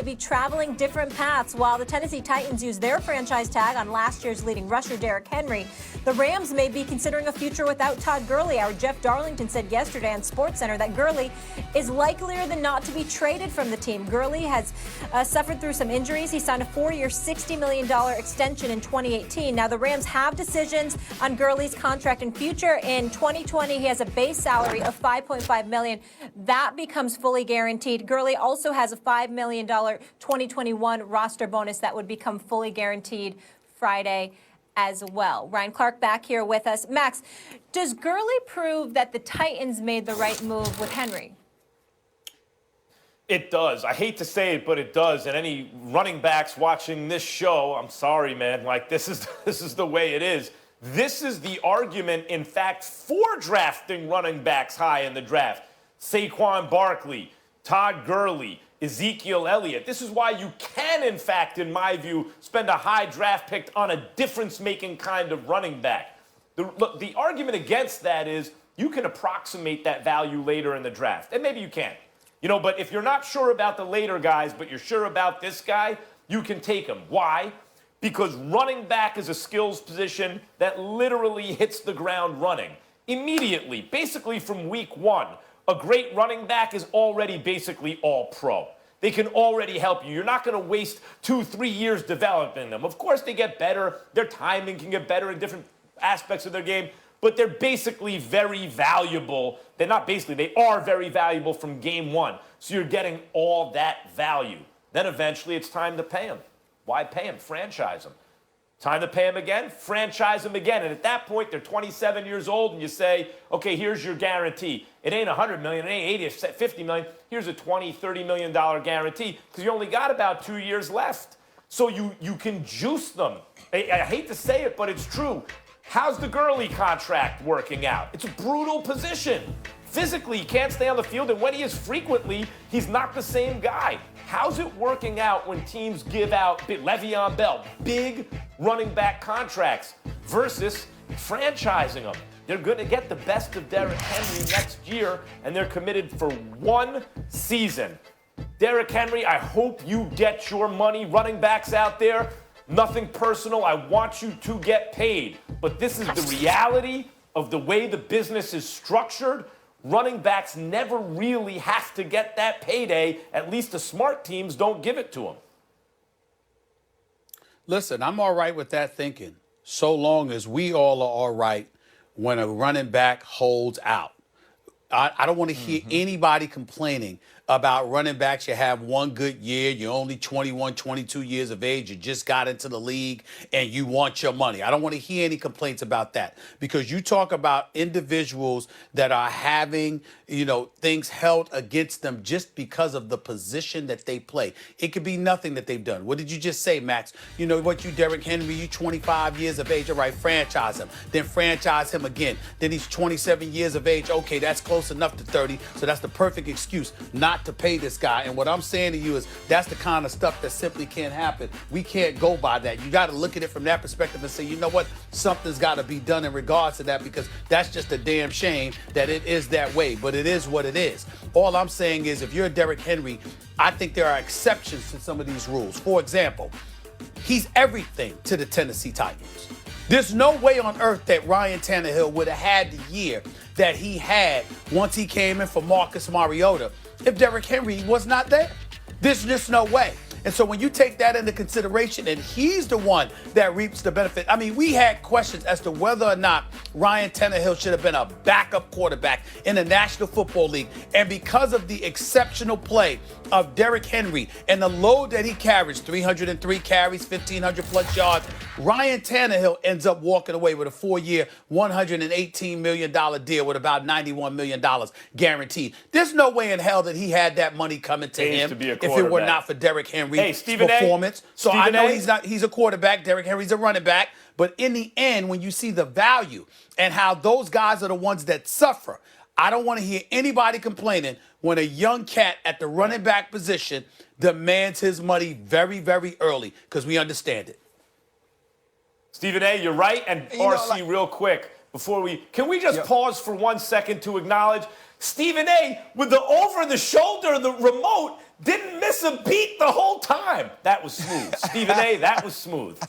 be traveling different paths. While the Tennessee Titans use their franchise tag on last year's leading rusher Derrick Henry, the Rams may be considering a future without Todd Gurley. Our Jeff Darlington said yesterday on SportsCenter that Gurley is likelier than not to be traded from the team. Gurley has suffered through some injuries. He signed a 4-year, $60 million extension in 2018. Now, the Rams have decisions on Gurley's contract and future. In 2020, he has a base salary of $5.5 million. That becomes fully guaranteed. Gurley also has a $5 million 2021 roster bonus that would become fully guaranteed Friday as well. Ryan Clark back here with us. Max, does Gurley prove that the Titans made the right move with Henry? It does. I hate to say it, but it does. And any running backs watching this show, I'm sorry, man. Like, this is the way it is. This is the argument, in fact, for drafting running backs high in the draft. Saquon Barkley, Todd Gurley, Ezekiel Elliott. This is why you can, in fact, in my view, spend a high draft pick on a difference-making kind of running back. The argument against that is you can approximate that value later in the draft. And maybe you can. You know, but if you're not sure about the later guys, but you're sure about this guy, you can take him. Why? Because running back is a skills position that literally hits the ground running immediately, basically from week one. A great running back is already basically all pro. They can already help you. You're not going to waste 2-3 years developing them. Of course, they get better. Their timing can get better in different aspects of their game, but they're basically very valuable. They're not basically, they are very valuable from game one. So you're getting all that value. Then eventually it's time to pay them. Why pay them? Franchise them. Time to pay them again, franchise them again. And at that point, they're 27 years old, and you say, okay, here's your guarantee. It ain't $100 million, it ain't 80, it's $50 million. Here's a $20, $30 million guarantee, because you only got about 2 years left. So you can juice them. I hate to say it, but it's true. How's the Gurley contract working out? It's a brutal position. Physically, he can't stay on the field, and when he is frequently, he's not the same guy. How's it working out when teams give out Le'Veon Bell, big running back contracts versus franchising them? They're going to get the best of Derrick Henry next year, and they're committed for 1 season. Derrick Henry, I hope you get your money. Running backs out there, nothing personal. I want you to get paid. But this is the reality of the way the business is structured. Running backs never really have to get that payday. At least the smart teams don't give it to them. Listen, I'm all right with that thinking, so long as we all are all right when a running back holds out. I don't want to hear anybody complaining about running backs. You have one good year, you're only 21, 22 years of age, you just got into the league, and you want your money. I don't want to hear any complaints about that, because you talk about individuals that are having, things held against them just because of the position that they play. It could be nothing that they've done. What did you just say, Max? You know what, you Derrick Henry, you 25 years of age, all right, franchise him. Then franchise him again. Then he's 27 years of age. Okay, that's close enough to 30, so that's the perfect excuse not to pay this guy. And what I'm saying to you is that's the kind of stuff that simply can't happen. We can't go by that. You got to look at it from that perspective and say, you know what, something's got to be done in regards to that, because that's just a damn shame that it is that way. But it is what it is. All I'm saying is, if you're Derrick Henry, I think there are exceptions to some of these rules. For example, he's everything to the Tennessee Titans. There's no way on earth that Ryan Tannehill would have had the year that he had once he came in for Marcus Mariota if Derrick Henry was not there. There's just no way. And so when you take that into consideration, and he's the one that reaps the benefit. I mean, we had questions as to whether or not Ryan Tannehill should have been a backup quarterback in the National Football League. And because of the exceptional play of Derrick Henry and the load that he carries, 303 carries, 1,500 plus yards, Ryan Tannehill ends up walking away with a 4-year, $118 million deal with about $91 million guaranteed. There's no way in hell that he had that money coming to him if it were not for Derrick Henry's performance. So I know he's a quarterback. Derrick Henry's a running back. But in the end, when you see the value and how those guys are the ones that suffer, I don't want to hear anybody complaining when a young cat at the running back position demands his money very, very early, because we understand it. Stephen A., you're right. And RC, real quick, can we just pause for 1 second to acknowledge Stephen A., with the over-the-shoulder, the remote, Didn't miss a beat the whole time. That was smooth. Stephen A., that was smooth.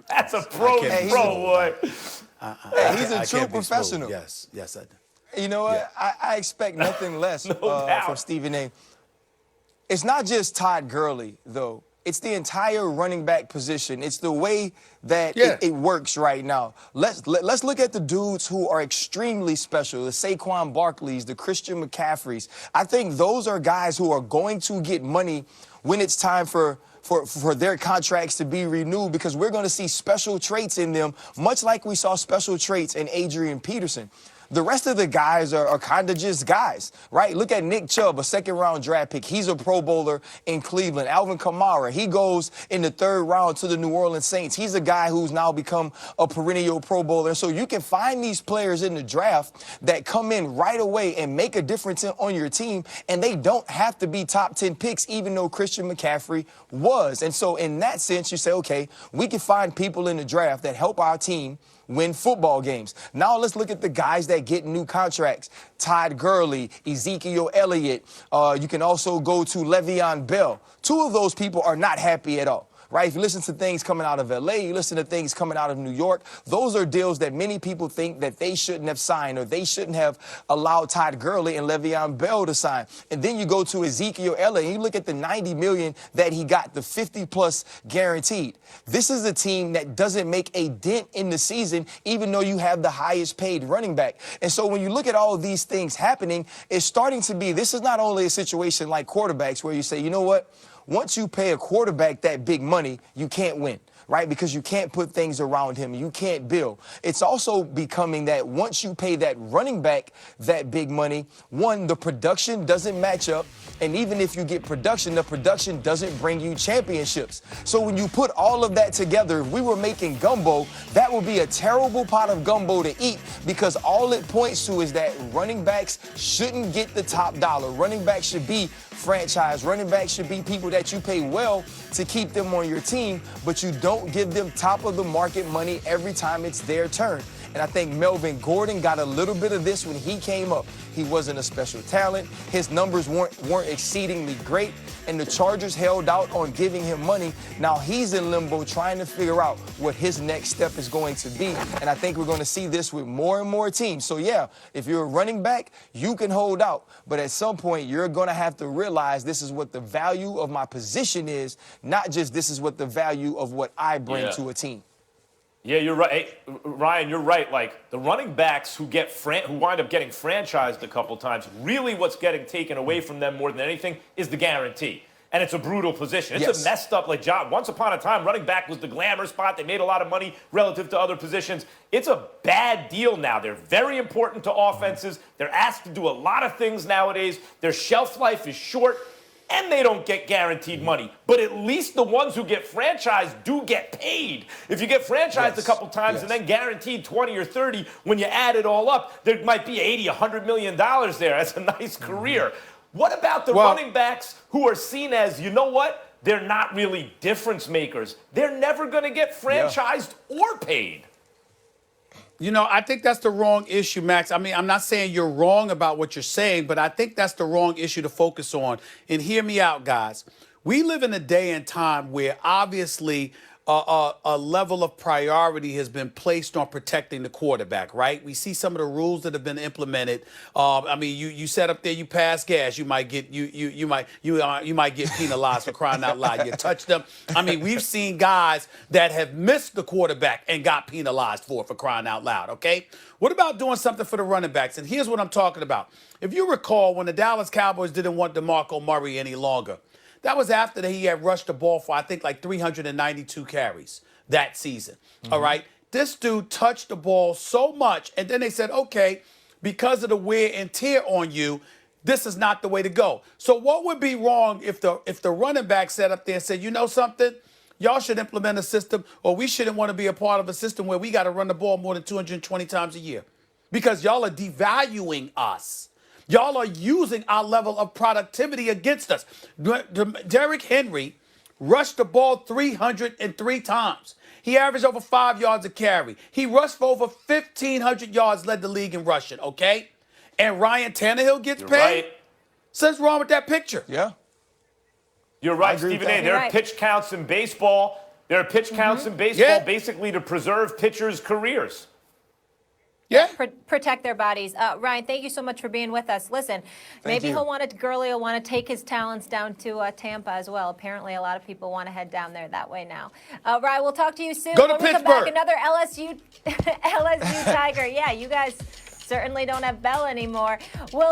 That's a pro, boy. He's a true professional. Yes, I do. You know what? Yeah. I expect nothing less from Stephen A. It's not just Todd Gurley, though. It's the entire running back position. It's the way that it works right now. Let's look at the dudes who are extremely special, the Saquon Barkleys, the Christian McCaffreys. I think those are guys who are going to get money when it's time for their contracts to be renewed, because we're going to see special traits in them, much like we saw special traits in Adrian Peterson. The rest of the guys are kind of just guys, right? Look at Nick Chubb, a second-round draft pick. He's a Pro Bowler in Cleveland. Alvin Kamara, he goes in the 3rd round to the New Orleans Saints. He's a guy who's now become a perennial Pro Bowler. So you can find these players in the draft that come in right away and make a difference on your team, and they don't have to be top 10 picks, even though Christian McCaffrey was. And so in that sense, you say, okay, we can find people in the draft that help our team win football games. Now let's look at the guys that get new contracts. Todd Gurley, Ezekiel Elliott. You can also go to Le'Veon Bell. 2 of those people are not happy at all. Right? If you listen to things coming out of L.A., you listen to things coming out of New York, those are deals that many people think that they shouldn't have signed, or they shouldn't have allowed Todd Gurley and Le'Veon Bell to sign. And then you go to Ezekiel Elliott, and you look at the $90 million that he got, the 50-plus guaranteed. This is a team that doesn't make a dent in the season, even though you have the highest paid running back. And so when you look at all of these things happening, it's starting to be, this is not only a situation like quarterbacks where you say, you know what? Once you pay a quarterback that big money, you can't win, right? Because you can't put things around him. You can't build. It's also becoming that once you pay that running back that big money, one, the production doesn't match up. And even if you get production, the production doesn't bring you championships. So when you put all of that together, if we were making gumbo, that would be a terrible pot of gumbo to eat, because all it points to is that running backs shouldn't get the top dollar. Running backs should be franchise. Running backs should be people that you pay well to keep them on your team, but you don't give them top of the market money every time it's their turn. And I think Melvin Gordon got a little bit of this when he came up. He wasn't a special talent. His numbers weren't exceedingly great, and the Chargers held out on giving him money. Now he's in limbo trying to figure out what his next step is going to be. And I think we're going to see this with more and more teams. So yeah, if you're a running back, you can hold out. But at some point, you're going to have to realize this is what the value of my position is, not just this is what the value of what I bring to a team. Yeah, you're right. Hey, Ryan, you're right. Like, the running backs who wind up getting franchised a couple times, really what's getting taken away from them more than anything is the guarantee. And it's a brutal position. It's a messed up, like, job. Once upon a time, running back was the glamour spot. They made a lot of money relative to other positions. It's a bad deal now. They're very important to offenses. They're asked to do a lot of things nowadays. Their shelf life is short, and they don't get guaranteed money. But at least the ones who get franchised do get paid. If you get franchised a couple times and then guaranteed 20 or 30, when you add it all up, there might be 80, $100 million there. That's a nice career. What about the running backs who are seen as, you know what? They're not really difference makers. They're never going to get franchised or paid. You know, I think that's the wrong issue, Max. I mean, I'm not saying you're wrong about what you're saying, but I think that's the wrong issue to focus on. And hear me out, guys. We live in a day and time where obviously a level of priority has been placed on protecting the quarterback, right? We see some of the rules that have been implemented. I mean, you set up there, you pass gas, you might get you might get penalized for crying out loud. You touch them. I mean, we've seen guys that have missed the quarterback and got penalized for crying out loud. Okay, what about doing something for the running backs? And here's what I'm talking about. If you recall, when the Dallas Cowboys didn't want DeMarco Murray any longer, that was after he had rushed the ball for, I think, like 392 carries that season. All right? This dude touched the ball so much, and then they said, okay, because of the wear and tear on you, this is not the way to go. So what would be wrong if the running back sat up there and said, you know something? Y'all should implement a system, or we shouldn't want to be a part of a system where we got to run the ball more than 220 times a year because y'all are devaluing us. Y'all are using our level of productivity against us. Derrick Henry rushed the ball 303 times. He averaged over 5 yards a carry. He rushed for over 1,500 yards, led the league in rushing, okay? And Ryan Tannehill gets paid? Right. So what's wrong with that picture? Yeah. You're right, Stephen A. There are pitch counts in baseball. There are pitch counts in baseball basically to preserve pitchers' careers. Yeah. Protect their bodies. Ryan, thank you so much for being with us. Listen, maybe Gurley will want to take his talents down to Tampa as well. Apparently, a lot of people want to head down there that way now. Ryan, we'll talk to you soon. Go to when we Pittsburgh. come back, another LSU Tiger. Yeah, you guys certainly don't have Bell anymore. We'll